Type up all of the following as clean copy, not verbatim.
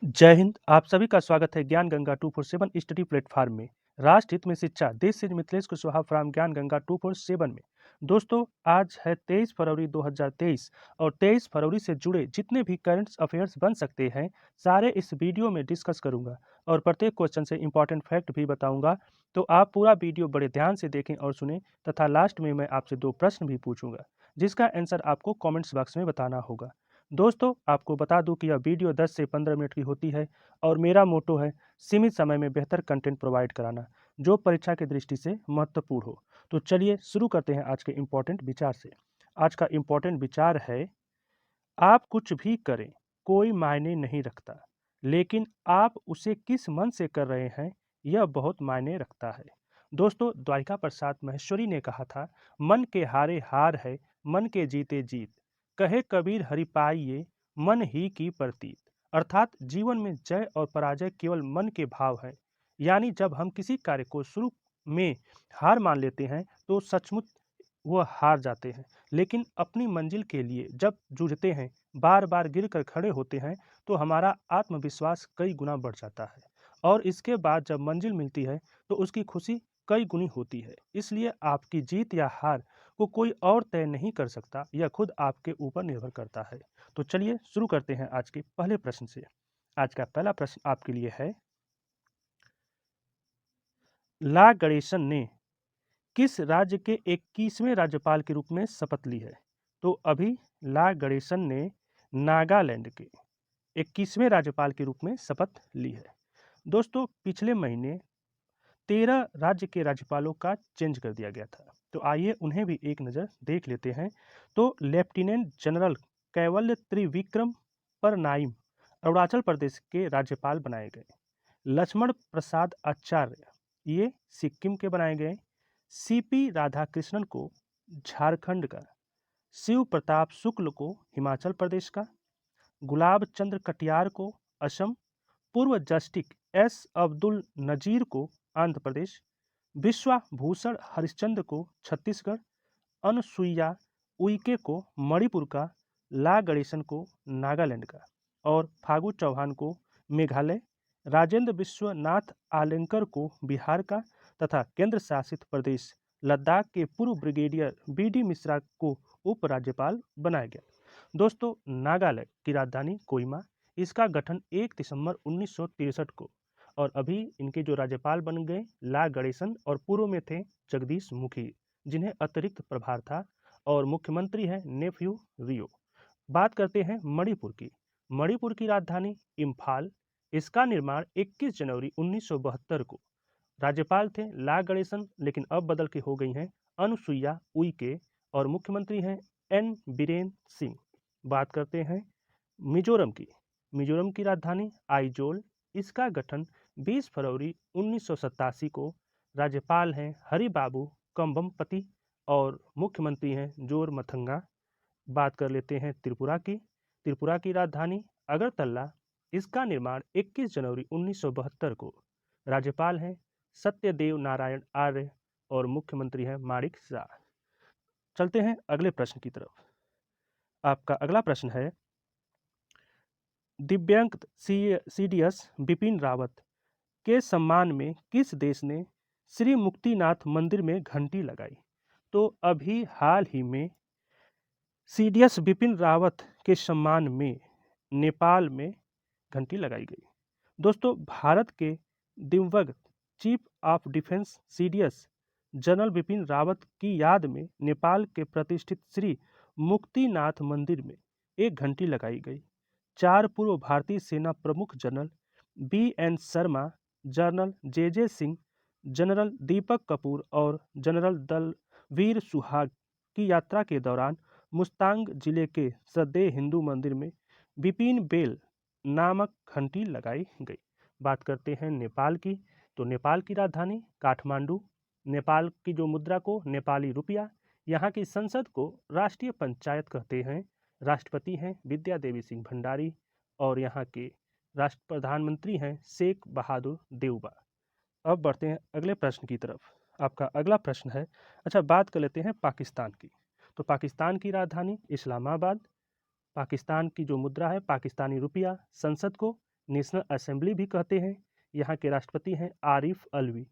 जय हिंद। आप सभी का स्वागत है ज्ञान गंगा 247 स्टडी प्लेटफॉर्म में। राष्ट्र हित में शिक्षा, देश से मिथिलेश कुशवाहा फ्रॉम ज्ञान गंगा 247 में। दोस्तों, आज है 23 फरवरी 2023 और 23 फरवरी से जुड़े जितने भी करंट अफेयर्स बन सकते हैं सारे इस वीडियो में डिस्कस करूंगा और प्रत्येक क्वेश्चन से इंपॉर्टेंट फैक्ट भी बताऊंगा। तो आप पूरा वीडियो बड़े ध्यान से देखें और सुने तथा लास्ट में मैं आपसे 2 प्रश्न भी पूछूंगा जिसका आंसर आपको कमेंट्स बॉक्स में बताना होगा। दोस्तों, आपको बता दूं कि यह वीडियो 10 से 15 मिनट की होती है और मेरा मोटो है सीमित समय में बेहतर कंटेंट प्रोवाइड कराना जो परीक्षा की दृष्टि से महत्वपूर्ण हो। तो चलिए शुरू करते हैं आज के इम्पोर्टेंट विचार से। आज का इम्पोर्टेंट विचार है, आप कुछ भी करें कोई मायने नहीं रखता, लेकिन आप उसे किस मन से कर रहे हैं यह बहुत मायने रखता है। दोस्तों, द्वारिका प्रसाद महेश्वरी ने कहा था, मन के हारे हार है, मन के जीते जीत। कहे कबीर हरि पाइये, मन ही की प्रतीत। अर्थात जीवन में जय और पराजय केवल मन के भाव है। यानी जब हम किसी कार्य को शुरू में हार मान लेते हैं तो सचमुच वह हार जाते हैं, लेकिन अपनी मंजिल के लिए जब जूझते हैं, बार बार गिरकर खड़े होते हैं, तो हमारा आत्मविश्वास कई गुना बढ़ जाता है और इसके बाद जब मंजिल मिलती है तो उसकी खुशी कई गुनी होती है। इसलिए आपकी जीत या हार को कोई और तय नहीं कर सकता, यह खुद आपके ऊपर निर्भर करता है। तो चलिए शुरू करते हैं आज के पहले प्रश्न से। आज का पहला प्रश्न आपके लिए है, ला गणेशन ने किस राज्य के 21वें राज्यपाल के रूप में शपथ ली है? तो अभी ला गणेशन ने नागालैंड के 21वें राज्यपाल के रूप में शपथ ली है। दोस्तों, पिछले महीने 13 राज्य के राज्यपालों का चेंज कर दिया गया था, तो आइए उन्हें भी एक नज़र देख लेते हैं। तो लेफ्टिनेंट जनरल कैवल्य त्रिविक्रम परनाइम अरुणाचल प्रदेश के राज्यपाल बनाए गए। लक्ष्मण प्रसाद आचार्य ये सिक्किम के बनाए गए। सीपी राधाकृष्णन को झारखंड का, शिव प्रताप शुक्ल को हिमाचल प्रदेश का, गुलाब चंद्र कटियार को असम, पूर्व जस्टिस एस अब्दुल नजीर को आंध्र प्रदेश, विश्वभूषण हरिश्चंद्र को छत्तीसगढ़, अनुसुईया उइके को मणिपुर का, ला गणेशन को नागालैंड का और फागू चौहान को मेघालय, राजेंद्र विश्वनाथ आलेंकर को बिहार का तथा केंद्र शासित प्रदेश लद्दाख के पूर्व ब्रिगेडियर बी.डी. मिश्रा को उपराज्यपाल बनाया गया। दोस्तों, नागालैंड की राजधानी कोहिमा, इसका गठन 1 दिसंबर 1963 को, और अभी इनके जो राज्यपाल बन गए ला गणेशन और पूर्व में थे जगदीश मुखी जिन्हें अतिरिक्त प्रभार था, और मुख्यमंत्री हैं नेफ्यू रियो। बात करते हैं मणिपुर की। मणिपुर की राजधानी इम्फाल, इसका निर्माण 21 जनवरी 1972 को। राज्यपाल थे ला गणेशन, लेकिन अब बदल के हो गई हैं अनुसुईया उइके और मुख्यमंत्री हैं एन बीरेन सिंह। बात करते हैं मिजोरम की। मिजोरम की राजधानी आइजोल, इसका गठन 20 फरवरी 1987 को। राज्यपाल हैं हरिबाबू कंबमपति और मुख्यमंत्री हैं जोर मथंगा। बात कर लेते हैं त्रिपुरा की। त्रिपुरा की राजधानी अगरतला, इसका निर्माण 21 जनवरी 1972 को। राज्यपाल हैं सत्यदेव नारायण आर्य और मुख्यमंत्री हैं माणिक शाह। चलते हैं अगले प्रश्न की तरफ। आपका अगला प्रश्न है, दिव्यांग सीडीएस बिपिन रावत के सम्मान में किस देश ने श्री मुक्तिनाथ मंदिर में घंटी लगाई? तो अभी हाल ही में सीडीएस बिपिन रावत के सम्मान में नेपाल में घंटी लगाई गई। दोस्तों, भारत के दिवंगत chief of defence CDS general Bipin Rawat की याद में नेपाल के प्रतिष्ठित श्री मुक्तिनाथ मंदिर में एक घंटी लगाई गई। 4 पूर्व भारतीय सेना प्रमुख general B N. Sharma, general J J. Singh, general Deepak Kapoor और जनरल दलवीर सुहाग की यात्रा के दौरान मुस्तांग जिले के श्रद्धेय हिंदू मंदिर में बिपिन बेल नामक घंटी लगाई गई। बात करते हैं नेपाल की। तो नेपाल की राजधानी काठमांडू, नेपाल की जो मुद्रा को नेपाली रुपया, यहाँ की संसद को राष्ट्रीय पंचायत कहते हैं। राष्ट्रपति हैं विद्या देवी सिंह भंडारी और यहाँ के राष्ट्र प्रधानमंत्री हैं शेख बहादुर देउबा। अब बढ़ते हैं अगले प्रश्न की तरफ। आपका अगला प्रश्न है, अच्छा बात कर लेते हैं पाकिस्तान की। तो पाकिस्तान की राजधानी इस्लामाबाद, पाकिस्तान की जो मुद्रा है पाकिस्तानी रुपया, संसद को नेशनल असेंबली भी कहते हैं। यहाँ के राष्ट्रपति हैं आरिफ अलवी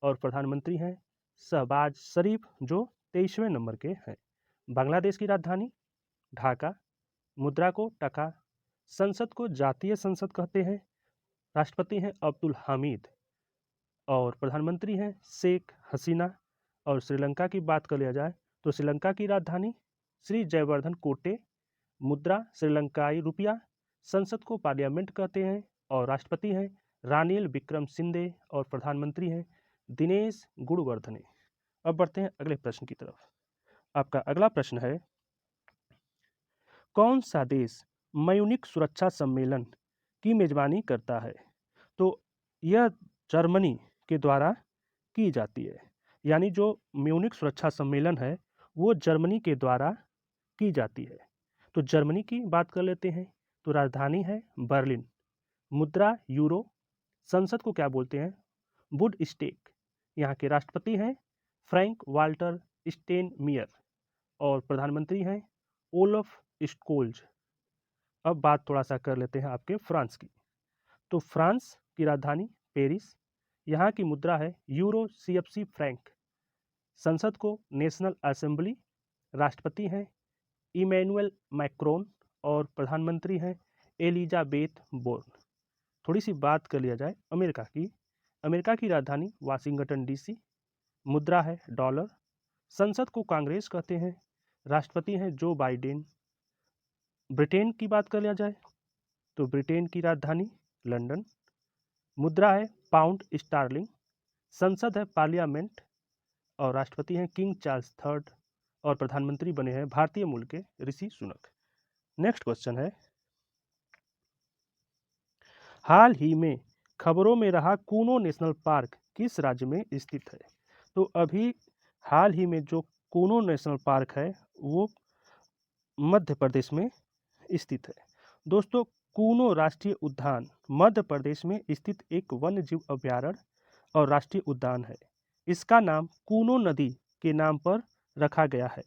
और प्रधानमंत्री हैं शहबाज शरीफ, जो 23वें नंबर के हैं। बांग्लादेश की राजधानी ढाका, मुद्रा को टका, संसद को जातीय संसद कहते हैं, राष्ट्रपति हैं अब्दुल हामिद और प्रधानमंत्री हैं शेख हसीना। और श्रीलंका की बात कर लिया जाए तो श्रीलंका की राजधानी श्री जयवर्धन कोटे, मुद्रा श्रीलंकाई रुपया, संसद को पार्लियामेंट कहते हैं और राष्ट्रपति हैं रानिल विक्रमसिंघे और प्रधानमंत्री हैं दिनेश गुणवर्धने। अब बढ़ते हैं अगले प्रश्न की तरफ। आपका अगला प्रश्न है, कौन सा देश म्यूनिख सुरक्षा सम्मेलन की मेजबानी करता है? तो यह जर्मनी के द्वारा की जाती है। यानी जो म्यूनिख सुरक्षा सम्मेलन है वो जर्मनी के द्वारा की जाती है। तो जर्मनी की बात कर लेते हैं। तो राजधानी है बर्लिन, मुद्रा यूरो, संसद को क्या बोलते हैं? बुंडस्टैग। यहाँ के राष्ट्रपति हैं फ्रैंक वाल्टर स्टेनमियर और प्रधानमंत्री हैं ओलफ स्कोल्ज। अब बात थोड़ा सा कर लेते हैं आपके फ्रांस की। तो फ्रांस की राजधानी पेरिस, यहाँ की मुद्रा है यूरो CFC फ्रैंक, संसद को नेशनल असेंबली, राष्ट्रपति हैं इमैनुअल मैक्रोन और प्रधानमंत्री हैं एलिजाबेथ बोर्न। थोड़ी सी बात कर लिया जाए अमेरिका की। अमेरिका की राजधानी वाशिंगटन DC, मुद्रा है डॉलर, संसद को कांग्रेस कहते हैं, राष्ट्रपति हैं जो बाइडेन। ब्रिटेन की बात कर लिया जाए तो ब्रिटेन की राजधानी लंदन, मुद्रा है पाउंड स्टार्लिंग, संसद है पार्लियामेंट और राष्ट्रपति हैं किंग चार्ल्स III और प्रधानमंत्री बने हैं भारतीय मूल के ऋषि सुनक। नेक्स्ट क्वेश्चन है, हाल ही में खबरों में रहा कूनो नेशनल पार्क किस राज्य में स्थित है? तो अभी हाल ही में जो कूनो नेशनल पार्क है वो मध्य प्रदेश में स्थित है। दोस्तों, कूनो राष्ट्रीय उद्यान मध्य प्रदेश में स्थित एक वन्य जीव अभयारण्य और राष्ट्रीय उद्यान है। इसका नाम कूनो नदी के नाम पर रखा गया है।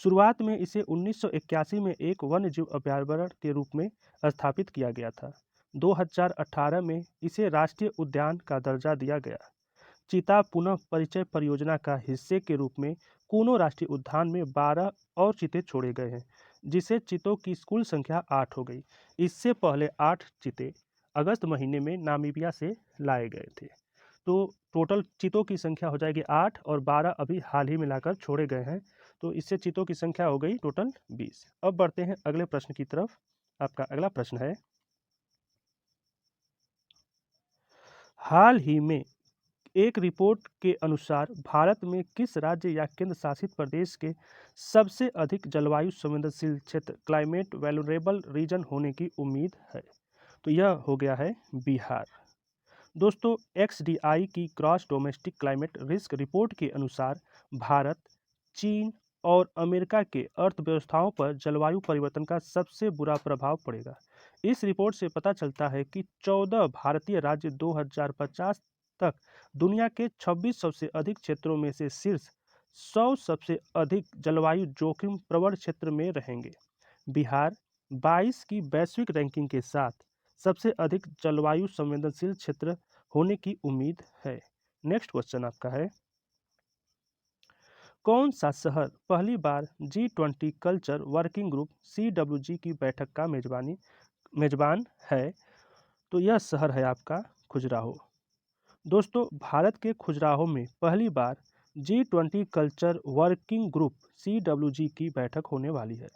शुरुआत में इसे 1981 में एक वन्य जीव अभयारण्य के रूप में स्थापित किया गया था। 2018 में इसे राष्ट्रीय उद्यान का दर्जा दिया गया। चीता पुनः परिचय परियोजना का हिस्से के रूप में कूनो राष्ट्रीय उद्यान में 12 और चीते छोड़े गए हैं, जिससे चीतों की कुल संख्या 8 हो गई। इससे पहले 8 चीते अगस्त महीने में नामीबिया से लाए गए थे। तो टोटल चीतों की संख्या हो जाएगी 8 और 12 अभी हाल ही मिलाकर छोड़े गए हैं। तो इससे चीतों की संख्या हो गई टोटल 20। अब बढ़ते हैं अगले प्रश्न की तरफ। आपका अगला प्रश्न है, हाल ही में एक रिपोर्ट के अनुसार भारत में किस राज्य या केंद्र शासित प्रदेश के सबसे अधिक जलवायु संवेदनशील क्षेत्र क्लाइमेट वैल्यूरेबल रीजन होने की उम्मीद है? तो यह हो गया है बिहार। दोस्तों, XDI की cross domestic climate risk report के अनुसार भारत, चीन और अमेरिका के अर्थव्यवस्थाओं पर जलवायु परिवर्तन का सबसे बुरा प्रभाव पड़ेगा। इस रिपोर्ट से पता चलता है कि 14 भारतीय राज्य 2050 तक दुनिया के 26 सबसे अधिक क्षेत्रों में से शीर्ष 100 सबसे अधिक जलवायु जोखिम प्रवण क्षेत्र में रहेंगे। बिहार 22 की वैश्विक रैंकिंग के साथ सबसे अधिक जलवायु संवेदनशील क्षेत्र होने की उम्मीद है। नेक्स्ट क्वेश्चन आपका है, कौन सा शहर पहली बार G20 culture working group CWG की बैठक का मेजबान है? तो यह शहर है आपका खजुराहो। दोस्तों, भारत के खजुराहो में पहली बार G20 culture working group CWG की बैठक होने वाली है।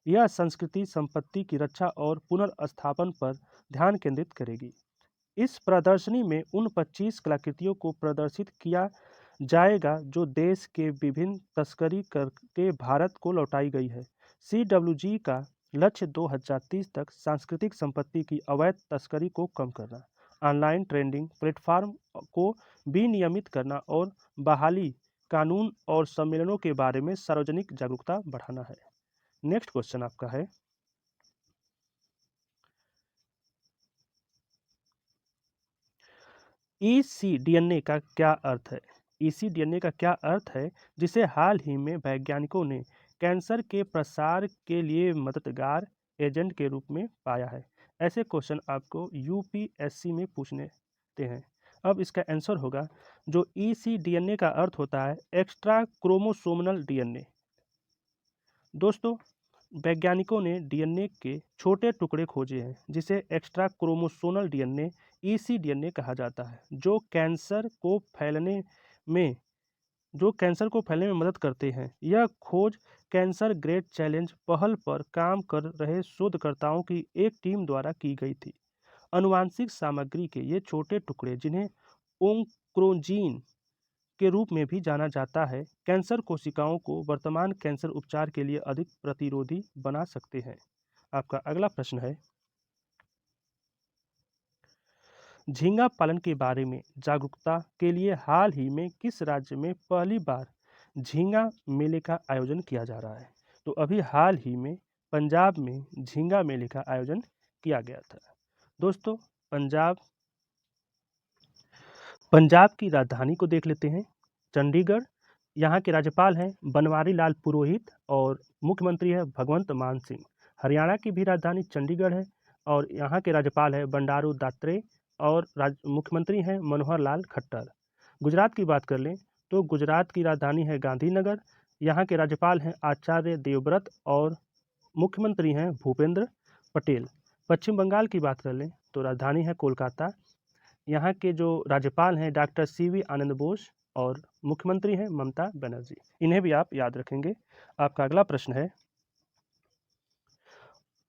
यह संस्कृति संपत्ति की रक्षा और पुनर्स्थापन पर ध्यान केंद्रित करेगी। इस प्रदर्शनी में उन 25 कलाकृतियों को प्रदर्शित किया जाएगा जो देश के विभिन्न तस्करी करके भारत को लौटाई गई है। CWG का लक्ष्य 2030 तक सांस्कृतिक संपत्ति की अवैध तस्करी को कम करना, ऑनलाइन ट्रेंडिंग प्लेटफॉर्म को विनियमित करना और बहाली कानून और सम्मेलनों के बारे में सार्वजनिक जागरूकता बढ़ाना है। नेक्स्ट क्वेश्चन आपका है, ECDNA का क्या अर्थ है? ECDNA का क्या अर्थ है जिसे हाल ही में वैज्ञानिकों ने कैंसर के प्रसार के लिए मददगार एजेंट के रूप में पाया है? ऐसे क्वेश्चन आपको यूपीएससी में पूछते हैं। अब इसका आंसर होगा जो ईसीडीएनए का अर्थ होता है एक्स्ट्रा क्रोमोसोमल डीएनए। दोस्तों, वैज्ञानिकों ने डीएनए के छोटे टुकड़े खोजे हैं जिसे एक्स्ट्रा क्रोमोसोमल डीएनए ईसीडीएनए कहा जाता है, में जो कैंसर को फैलने में मदद करते हैं। यह खोज कैंसर ग्रेट चैलेंज पहल पर काम कर रहे शोधकर्ताओं की एक टीम द्वारा की गई थी। आनुवांशिक सामग्री के ये छोटे टुकड़े, जिन्हें ओंक्रोजीन के रूप में भी जाना जाता है, कैंसर कोशिकाओं को वर्तमान कैंसर उपचार के लिए अधिक प्रतिरोधी बना सकते हैं। आपका अगला प्रश्न है, झींगा पालन के बारे में जागरूकता के लिए हाल ही में किस राज्य में पहली बार झींगा मेले का आयोजन किया जा रहा है? तो अभी हाल ही में पंजाब में झींगा मेले का आयोजन किया गया था। दोस्तों, पंजाब की राजधानी को देख लेते हैं, चंडीगढ़। यहाँ के राज्यपाल हैं बनवारी लाल पुरोहित और मुख्यमंत्री है भगवंत मान सिंह। हरियाणा की भी राजधानी चंडीगढ़ है और यहाँ के राज्यपाल है बंडारू दत्तात्रेय और मुख्यमंत्री हैं मनोहर लाल खट्टर। गुजरात की बात कर लें तो गुजरात की राजधानी है गांधीनगर। यहाँ के राज्यपाल हैं आचार्य देवव्रत और मुख्यमंत्री हैं भूपेंद्र पटेल। पश्चिम बंगाल की बात कर लें तो राजधानी है कोलकाता। यहाँ के जो राज्यपाल हैं डॉक्टर सीवी आनंद बोस और मुख्यमंत्री हैं ममता बनर्जी। इन्हें भी आप याद रखेंगे। आपका अगला प्रश्न है,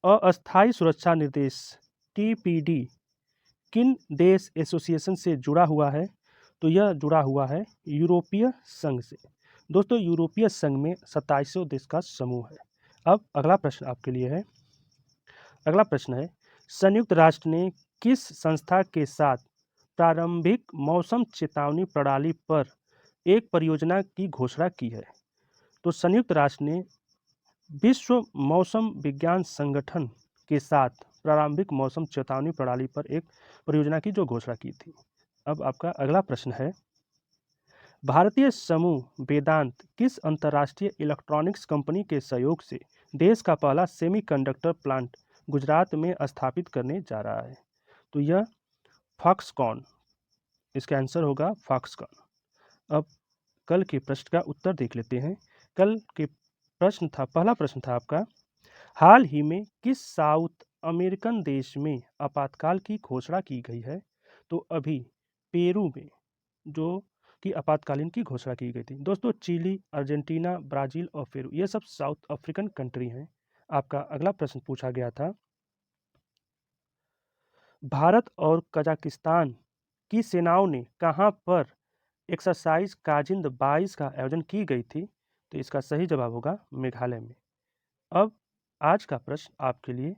अस्थायी सुरक्षा निर्देश टीपीडी किन देश एसोसिएशन से जुड़ा हुआ है? तो यह जुड़ा हुआ है यूरोपीय संघ से। दोस्तों, यूरोपीय संघ में 2700 देश का समूह है। अब अगला प्रश्न आपके लिए है, अगला प्रश्न है, संयुक्त राष्ट्र ने किस संस्था के साथ प्रारंभिक मौसम चेतावनी प्रणाली पर एक परियोजना की घोषणा की है? तो संयुक्त राष्ट्र ने विश्व मौसम विज्ञान संगठन के साथ प्रारंभिक मौसम चेतावनी प्रणाली पर एक परियोजना की जो घोषणा की थी। अब आपका अगला प्रश्न है, भारतीय समूह वेदांत किस अंतर्राष्ट्रीय इलेक्ट्रॉनिक्स कंपनी के सहयोग से देश का पहला सेमीकंडक्टर प्लांट गुजरात में स्थापित करने जा रहा है? तो यह फॉक्सकॉन, इसका आंसर होगा फॉक्सकॉन। अब कल के प्रश्न का उत्तर देख लेते हैं। कल के प्रश्न था, पहला प्रश्न था आपका, हाल ही में किस साउथ अमेरिकन देश में आपातकाल की घोषणा की गई है? तो अभी पेरू में जो कि आपातकालीन की घोषणा की गई थी। दोस्तों, चिली, अर्जेंटीना, ब्राजील और पेरू ये सब साउथ अफ्रीकन कंट्री हैं। आपका अगला प्रश्न पूछा गया था, भारत और कजाकिस्तान की सेनाओं ने कहां पर एक्सरसाइज काजिंद 22 का आयोजन की गई थी? तो इसका सही जवाब होगा मेघालय में। अब आज का प्रश्न आपके लिए,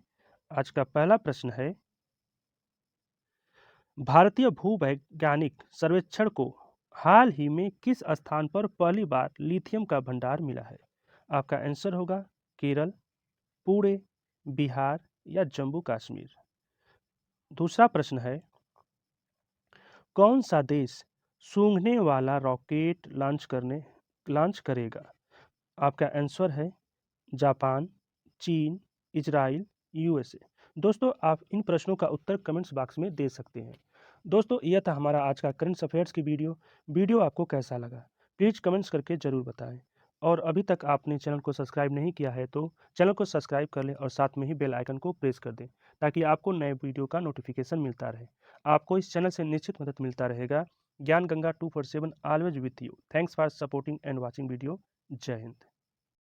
आज का पहला प्रश्न है, भारतीय भूवैज्ञानिक सर्वेक्षण को हाल ही में किस स्थान पर पहली बार लिथियम का भंडार मिला है? आपका आंसर होगा केरल, पुणे, बिहार या जम्मू कश्मीर। दूसरा प्रश्न है, कौन सा देश सूंघने वाला रॉकेट लॉन्च करेगा? आपका आंसर है जापान, चीन, इजराइल, यूएसए। दोस्तों, आप इन प्रश्नों का उत्तर कमेंट्स बॉक्स में दे सकते हैं। दोस्तों, यह था हमारा आज का करंट अफेयर्स की वीडियो आपको कैसा लगा प्लीज़ कमेंट्स करके ज़रूर बताएं। और अभी तक आपने चैनल को सब्सक्राइब नहीं किया है तो चैनल को सब्सक्राइब कर लें और साथ में ही बेल आइकन को प्रेस कर दें ताकि आपको नए वीडियो का नोटिफिकेशन मिलता रहे। आपको इस चैनल से निश्चित मदद मिलता रहेगा। ज्ञान Ganga 247 always with you. Thanks for supporting and watching video. जय हिंद।